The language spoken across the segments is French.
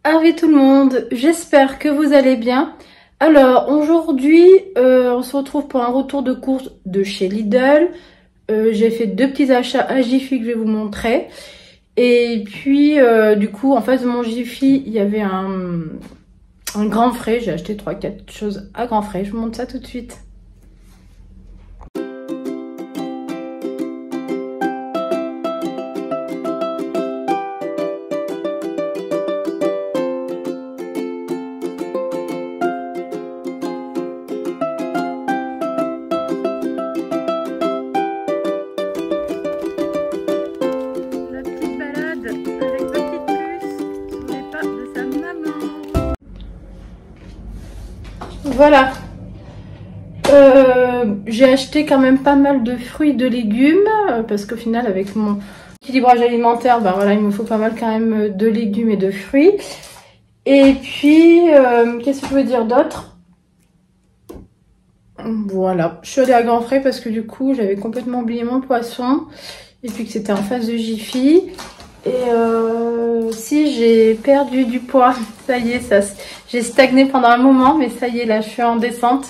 Salut tout le monde, j'espère que vous allez bien. Alors aujourd'hui, on se retrouve pour un retour de course de chez Lidl. J'ai fait deux petits achats à Jiffy que je vais vous montrer. Et puis du coup, en face de mon Jiffy, il y avait un grand frais. J'ai acheté 3-4 choses à grand frais. Je vous montre ça tout de suite. Voilà, j'ai acheté quand même pas mal de fruits et de légumes parce qu'au final avec mon équilibrage alimentaire, ben voilà, il me faut pas mal quand même de légumes et de fruits. Et puis, qu'est-ce que je veux dire d'autre? Voilà, je suis allée à Grand Frais parce que du coup j'avais complètement oublié mon poisson et puis que c'était en face de Jiffy. Et si j'ai perdu du poids, ça y est, j'ai stagné pendant un moment, mais ça y est, là je suis en descente.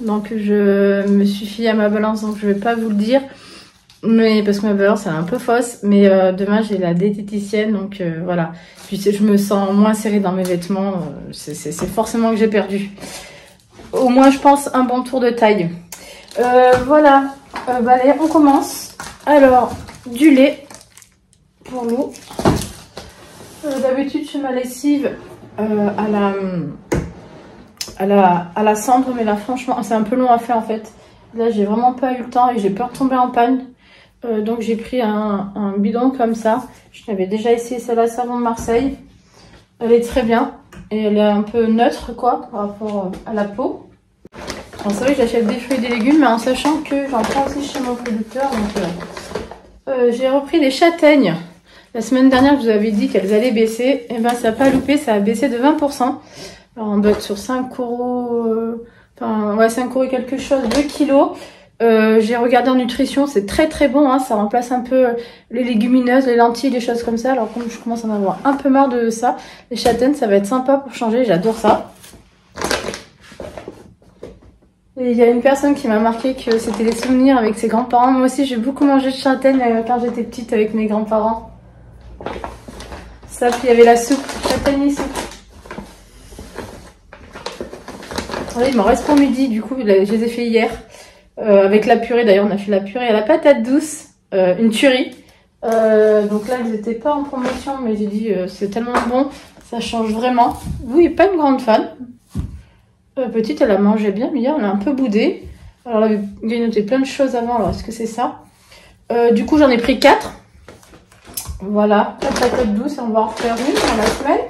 Donc je me suis fiée à ma balance, donc je vais pas vous le dire. Mais parce que ma balance elle est un peu fausse, mais demain j'ai la diététicienne, donc voilà. Puis je me sens moins serrée dans mes vêtements, c'est forcément que j'ai perdu. Au moins je pense un bon tour de taille. Voilà, bah, allez, on commence. Alors, du lait. Pour l'eau. D'habitude je fais ma lessive à la cendre, mais là franchement c'est un peu long à faire en fait. Là j'ai vraiment pas eu le temps et j'ai peur de tomber en panne. Donc j'ai pris un bidon comme ça. Je l'avais déjà essayé, c'est la Savon de Marseille. Elle est très bien et elle est un peu neutre quoi par rapport à la peau. Alors c'est vrai que j'achète des fruits et des légumes, mais en sachant que j'en prends aussi chez mon producteur. Donc j'ai repris les châtaignes. La semaine dernière, je vous avais dit qu'elles allaient baisser. Et ben, ça n'a pas loupé, ça a baissé de 20%. Alors, on doit être sur 5 €, enfin, ouais, 5 € et quelque chose, 2 kilos. J'ai regardé en nutrition, c'est très très bon, hein, ça remplace un peu les légumineuses, les lentilles, les choses comme ça. Alors, comme je commence à en avoir un peu marre de ça, les châtaignes, ça va être sympa pour changer, j'adore ça. Et il y a une personne qui m'a marqué que c'était les souvenirs avec ses grands-parents. Moi aussi, j'ai beaucoup mangé de châtaignes quand j'étais petite avec mes grands-parents. Ça, puis il y avait la soupe, châtaigne soupe. Oui, il m'en reste pour midi, du coup, je les ai fait hier. Avec la purée, d'ailleurs, on a fait la purée à la patate douce, une tuerie. Donc là, ils n'étaient pas en promotion, mais j'ai dit, c'est tellement bon, ça change vraiment. Oui, pas une grande fan. Petite, elle a mangé bien, mais hier, on a un peu boudé. Alors, elle avait grignoté plein de choses avant, alors est-ce que c'est ça? Du coup, j'en ai pris 4. Voilà, la patate douce, et on va en refaire une dans la semaine.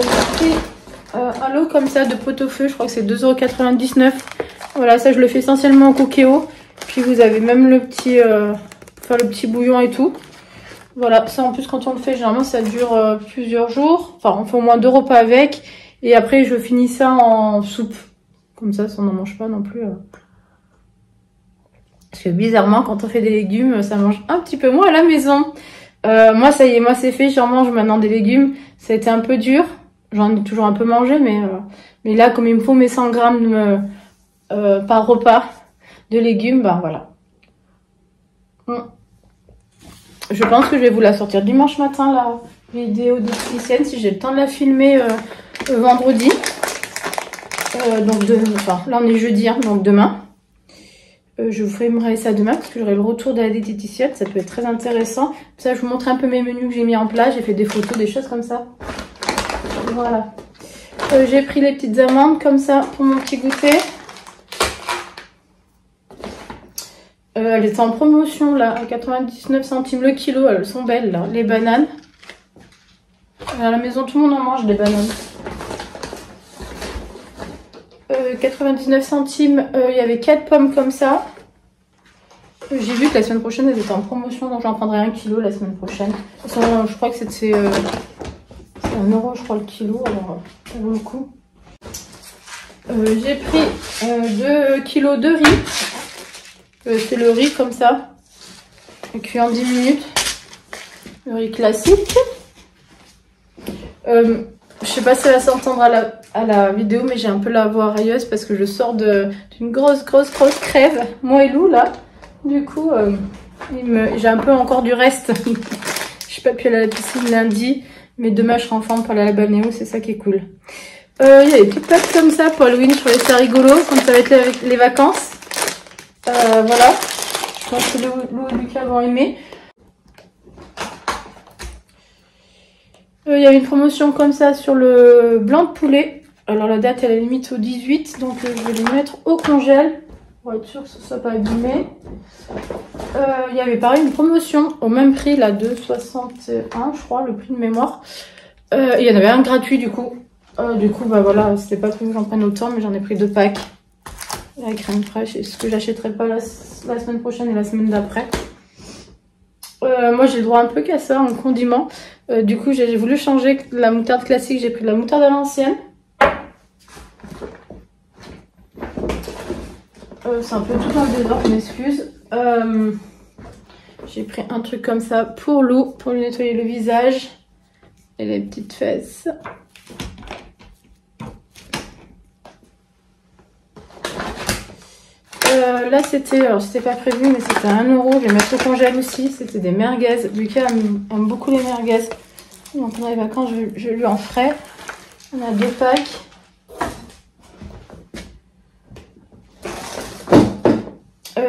J'ai pris un lot comme ça de pot-au-feu, je crois que c'est 2,99 €. Voilà, ça je le fais essentiellement au Cookéo. Puis vous avez même le petit, le petit bouillon et tout. Voilà, ça en plus quand on le fait, généralement ça dure plusieurs jours. Enfin, on fait au moins 2 repas avec. Et après je finis ça en soupe. Comme ça n'en mange pas non plus. Parce que bizarrement, quand on fait des légumes, ça mange un petit peu moins à la maison. Moi, ça y est, moi c'est fait, j'en mange maintenant des légumes. Ça a été un peu dur. J'en ai toujours un peu mangé, mais là, comme il me faut mes 100 grammes par repas de légumes, ben voilà. Je pense que je vais vous la sortir dimanche matin, la vidéo diététicienne, si j'ai le temps de la filmer vendredi. Là on est jeudi, hein, donc demain. Je vous ferai ça demain parce que j'aurai le retour de la diététicienne, ça peut être très intéressant. Ça, je vous montre un peu mes menus que j'ai mis en place, j'ai fait des photos, des choses comme ça. Voilà. J'ai pris les petites amandes comme ça pour mon petit goûter. Elles étaient en promotion là, à 99 centimes le kilo, elles sont belles là. Les bananes. À la maison, tout le monde en mange des bananes. 99 centimes, il y avait 4 pommes comme ça. J'ai vu que la semaine prochaine elles étaient en promotion, donc j'en prendrai 1 kilo la semaine prochaine. Je crois que c'est 1 € je crois le kilo, alors ça vaut le coup. J'ai pris 2 kilos de riz. C'est le riz comme ça, cuit en 10 minutes. Le riz classique. Je sais pas si ça va s'entendre à la vidéo, mais j'ai un peu la voix railleuse parce que je sors d'une grosse crève, moi et Lou là. Du coup, j'ai un peu encore du reste. Je suis pas pu aller à la piscine lundi, mais demain je serai en forme pour aller à la balnéo, c'est ça qui est cool. Il y a des petites packs comme ça pour Halloween, je trouvais ça rigolo, comme ça va être les vacances. Voilà, je pense que Lou et Lucas vont aimer. Il y avait une promotion comme ça sur le blanc de poulet. Alors la date elle est limite au 18, donc je vais les mettre au congèle pour être sûr que ce soit pas abîmé. Il y avait pareil une promotion au même prix, là, 2,61 je crois, le prix de mémoire. Il y en avait un gratuit du coup. Bah voilà, c'était pas prévu que j'en prenne autant, mais j'en ai pris 2 packs. La crème fraîche, et ce que j'achèterai pas la semaine prochaine et la semaine d'après. Moi j'ai le droit un peu qu'à ça en condiment. Du coup j'ai voulu changer la moutarde classique, j'ai pris de la moutarde à l'ancienne. C'est un peu tout dans le désordre, je m'excuse. J'ai pris un truc comme ça pour Lou, pour lui nettoyer le visage et les petites fesses. Là c'était pas prévu, mais c'était à 1 €. Je vais mettre au congèle aussi. C'était des merguez. Lucas aime beaucoup les merguez. Donc pendant les vacances, je lui en ferai. On a 2 packs.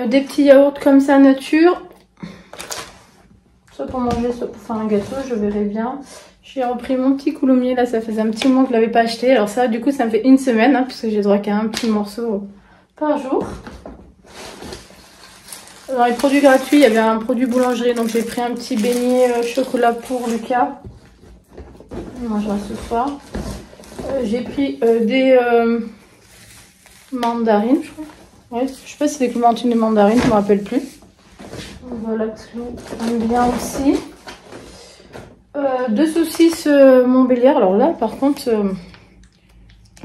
Des petits yaourts comme ça nature. Soit pour manger, soit pour faire un gâteau, je verrai bien. J'ai repris mon petit coulommiers. Là, ça faisait un petit moment que je l'avais pas acheté. Alors ça, du coup, ça me fait une semaine, hein, puisque j'ai droit qu'à un petit morceau par jour. Dans les produits gratuits, il y avait un produit boulangerie, donc j'ai pris un petit beignet chocolat pour Lucas. On mangera ce soir. J'ai pris des mandarines, je crois. Ouais, je sais pas si c'est des clémentines, des mandarines, je me rappelle plus. Voilà, parce que j'aime bien aussi. 2 saucisses Montbéliard. Alors là, par contre,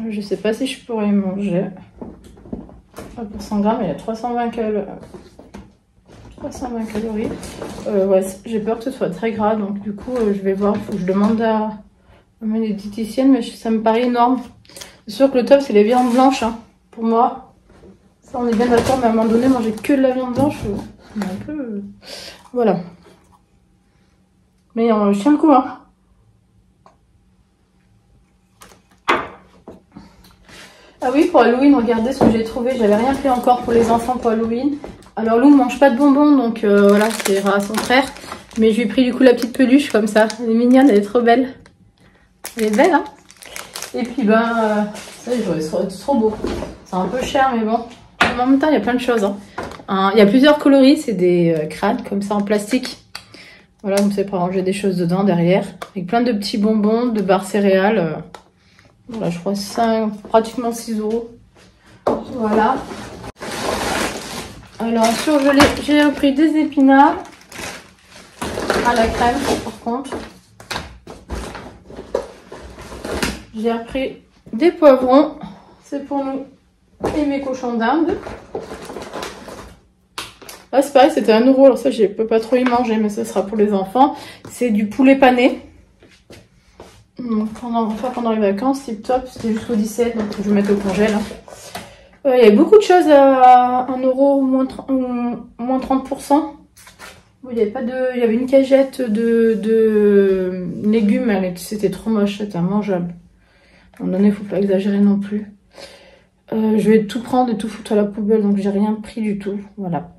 je sais pas si je pourrais y manger. Pour 100 grammes, il y a 320 calories. Ouais, j'ai peur que ce soit très gras, donc du coup je vais voir, faut que je demande à ma diététicienne, mais ça me paraît énorme. C'est sûr que le top c'est les viandes blanches, hein, pour moi. Ça on est bien d'accord, mais à un moment donné manger que de la viande blanche, c'est un peu... Voilà. Mais je tiens le coup, hein. Ah oui, pour Halloween, regardez ce que j'ai trouvé, j'avais rien pris encore pour les enfants pour Halloween. Alors Lou ne mange pas de bonbons, donc voilà, c'est à son frère. Mais je lui ai pris du coup la petite peluche comme ça. Elle est mignonne, elle est trop belle. Elle est belle, hein. Et puis ça, c'est trop beau. C'est un peu cher, mais bon. En même temps, il y a plein de choses. Hein. Il y a plusieurs coloris, c'est des crânes comme ça en plastique. Voilà, comme ça pour ranger des choses dedans, derrière. Avec plein de petits bonbons, de barres céréales. Voilà, je crois pratiquement 6 €. Voilà. Alors, surgelé, j'ai repris des épinards à la crème, par contre. J'ai repris des poivrons. C'est pour nous et mes cochons d'Inde. Là, c'est pareil, c'était 1 €. Alors ça, je peux pas trop y manger, mais ce sera pour les enfants. C'est du poulet pané. Donc, pendant les vacances, tip top. C'était jusqu'au 17, donc je vais mettre au congèle. Il y avait beaucoup de choses à 1 € ou moins 30%. Il y avait une cagette de légumes, c'était trop moche, c'était immangeable. À un moment donné, il ne faut pas exagérer non plus. Je vais tout prendre et tout foutre à la poubelle, donc j'ai rien pris du tout. Voilà.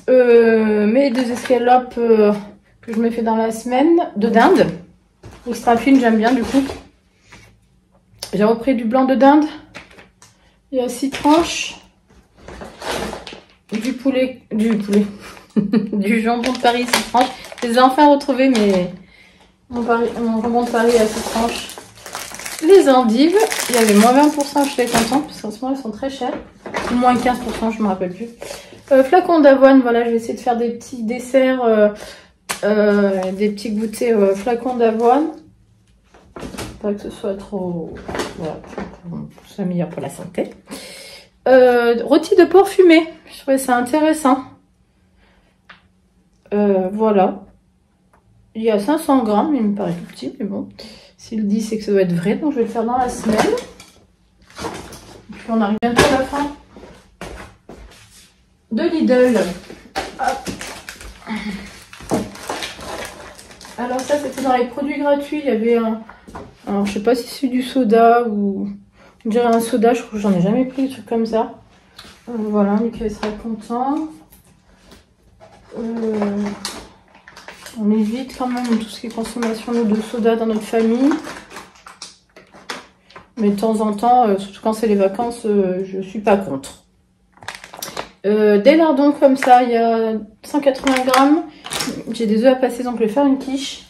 Mes 2 escalopes que je me fais dans la semaine de dinde. Extra fine, j'aime bien du coup. J'ai repris du blanc de dinde. Il y a 6 tranches. Du poulet. Du jambon de Paris, 6 tranches. Je les ai enfin retrouvés, mais mon jambon de Paris à 6 tranches. Les endives, il y avait moins 20%, j'étais contente, parce qu'en ce moment elles sont très chères. Ou moins 15%, je ne me rappelle plus. Flacons d'avoine, voilà, je vais essayer de faire des petits desserts, des petits goûters flacons d'avoine. Pas que ce soit trop... Voilà, c'est meilleur pour la santé. Rôti de porc fumé, je trouvais ça intéressant. Voilà. Il y a 500 grammes, il me paraît tout petit, mais bon. S'il dit, c'est que ça doit être vrai, donc je vais le faire dans la semaine. Et puis on arrive bientôt à la fin de Lidl. Hop. Alors ça, c'était dans les produits gratuits. Il y avait un... Alors je sais pas si c'est du soda ou... On dirait un soda, je crois que j'en ai jamais pris, des trucs comme ça. Voilà, Michael sera content. On évite quand même tout ce qui est consommation de soda dans notre famille. Mais de temps en temps, surtout quand c'est les vacances, je suis pas contre. Des lardons comme ça, il y a 180 grammes. J'ai des œufs à passer, donc je vais faire une quiche.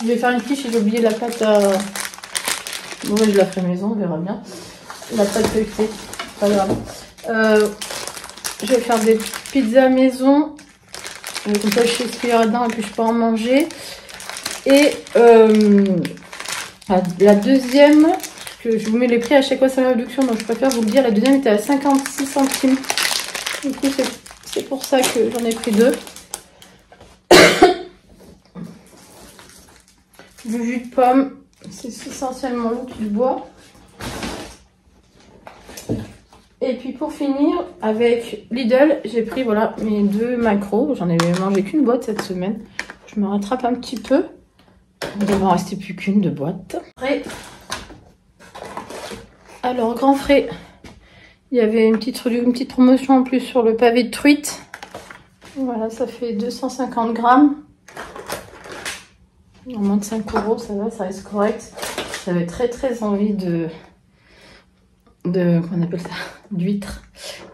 Je vais faire une quiche et j'ai oublié la pâte à... Bon, je la ferai maison, on verra bien. La pâte feuilletée, pas grave. Je vais faire des pizzas maison. Comme ça, je sais ce qu'il y aura dedans et puis je peux en manger. Et la deuxième, que je vous mets les prix à chaque fois sur la réduction, donc je préfère vous le dire. La deuxième était à 56 centimes. Du coup, c'est pour ça que j'en ai pris deux. Du jus de pomme, c'est essentiellement l'eau qui le boit. Et puis pour finir, avec Lidl, j'ai pris voilà mes deux macros. J'en avais mangé qu'une boîte cette semaine. Je me rattrape un petit peu. Il ne va en rester plus qu'une de boîte. Alors, grand frais, il y avait une petite promotion en plus sur le pavé de truite. Voilà, ça fait 250 grammes. En moins de 5 €, ça va, ça reste correct. J'avais très envie qu'on appelle ça, d'huîtres.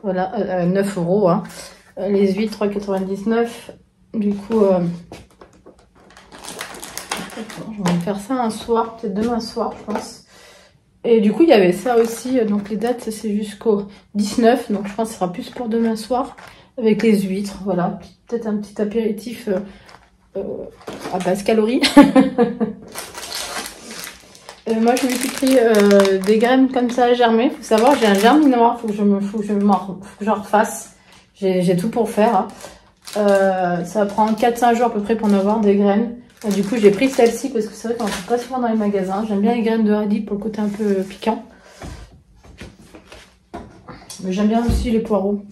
Voilà, 9 €. Hein. Les huîtres, 3,99 €. Du coup, je vais faire ça un soir, peut-être demain soir, je pense. Et du coup, il y avait ça aussi. Donc les dates, c'est jusqu'au 19. Donc je pense que ce sera plus pour demain soir. Avec les huîtres, voilà. Peut-être un petit apéritif à basse calorie. Moi, je me suis pris des graines comme ça à germer. Faut savoir, j'ai un germinoir. Faut que j'en refasse. J'ai tout pour faire. Hein. Ça va prendre 4-5 jours à peu près pour en avoir des graines. Du coup, j'ai pris celle-ci parce que c'est vrai qu'on ne trouve pas souvent dans les magasins. J'aime bien les graines de radis pour le côté un peu piquant. Mais j'aime bien aussi les poireaux.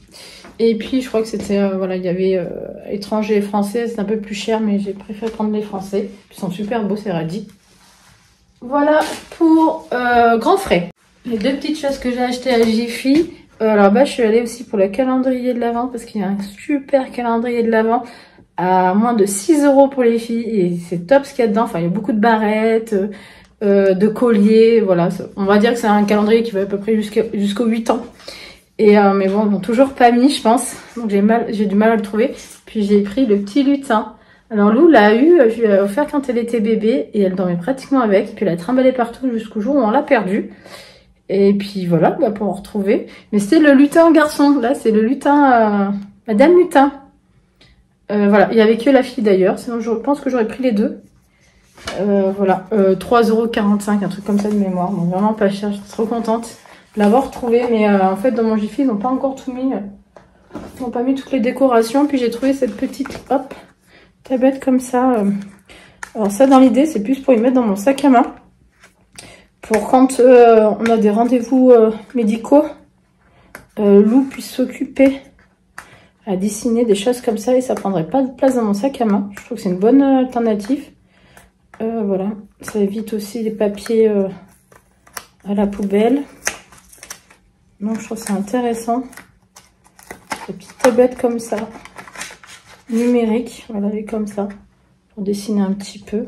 Et puis, je crois que c'était, voilà, il y avait étrangers et français. C'est un peu plus cher, mais j'ai préféré prendre les français. Ils sont super beaux, ces radis. Voilà pour grand frais. Les deux petites choses que j'ai achetées à Jiffy. Alors, je suis allée aussi pour le calendrier de l'Avent parce qu'il y a un super calendrier de l'Avent à moins de 6 € pour les filles. Et c'est top ce qu'il y a dedans. Enfin, il y a beaucoup de barrettes, de colliers. Voilà, on va dire que c'est un calendrier qui va à peu près jusqu'aux 8 ans. Et mais bon, ils l'ont toujours pas mis, je pense. Donc j'ai du mal à le trouver. Puis j'ai pris le petit lutin. Alors Lou l'a eu, je lui ai offert quand elle était bébé. Et elle dormait pratiquement avec. Et puis elle a trimballé partout jusqu'au jour où on l'a perdu. Et puis voilà, pour en retrouver. Mais c'était le lutin garçon. Là, c'est le lutin, Madame Lutin. Voilà, il n'y avait que la fille d'ailleurs. Sinon, je pense que j'aurais pris les deux. Voilà, 3,45 €, un truc comme ça de mémoire. Donc vraiment pas cher, je suis trop contente de l'avoir retrouvé. Mais en fait, dans mon Jiffy, ils n'ont pas encore tout mis. Ils n'ont pas mis toutes les décorations. Puis j'ai trouvé cette petite, hop, tablette comme ça. Alors ça, dans l'idée, c'est plus pour y mettre dans mon sac à main. Pour quand on a des rendez-vous médicaux, Lou puisse s'occuper à dessiner des choses comme ça et ça prendrait pas de place dans mon sac à main. Je trouve que c'est une bonne alternative. Voilà, ça évite aussi les papiers à la poubelle. Donc je trouve ça intéressant. Des petites tablettes comme ça, numériques, voilà, et comme ça, pour dessiner un petit peu.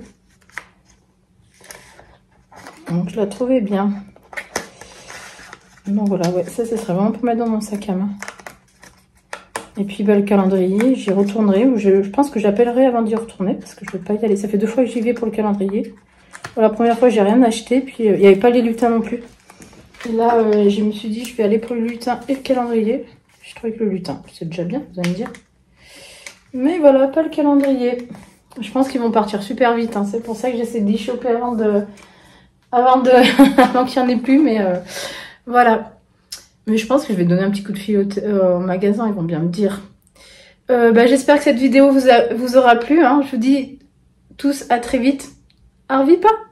Donc je la trouvais bien. Donc voilà, ouais, ça serait vraiment pour mettre dans mon sac à main. Et puis le calendrier, j'y retournerai. Ou je pense que j'appellerai avant d'y retourner parce que je ne vais pas y aller. Ça fait 2 fois que j'y vais pour le calendrier. La première fois, j'ai rien acheté. Puis il n'y avait pas les lutins non plus. Et là, je me suis dit, je vais aller pour le lutin et le calendrier. Je trouvais que le lutin, c'est déjà bien, vous allez me dire. Mais voilà, pas le calendrier. Je pense qu'ils vont partir super vite. Hein. C'est pour ça que j'essaie d'y choper avant qu'il n'y en ait plus. Mais voilà. Mais je pense que je vais donner un petit coup de fil au magasin, ils vont bien me dire. J'espère que cette vidéo vous aura plu. Hein. Je vous dis tous à très vite. Arvi pas?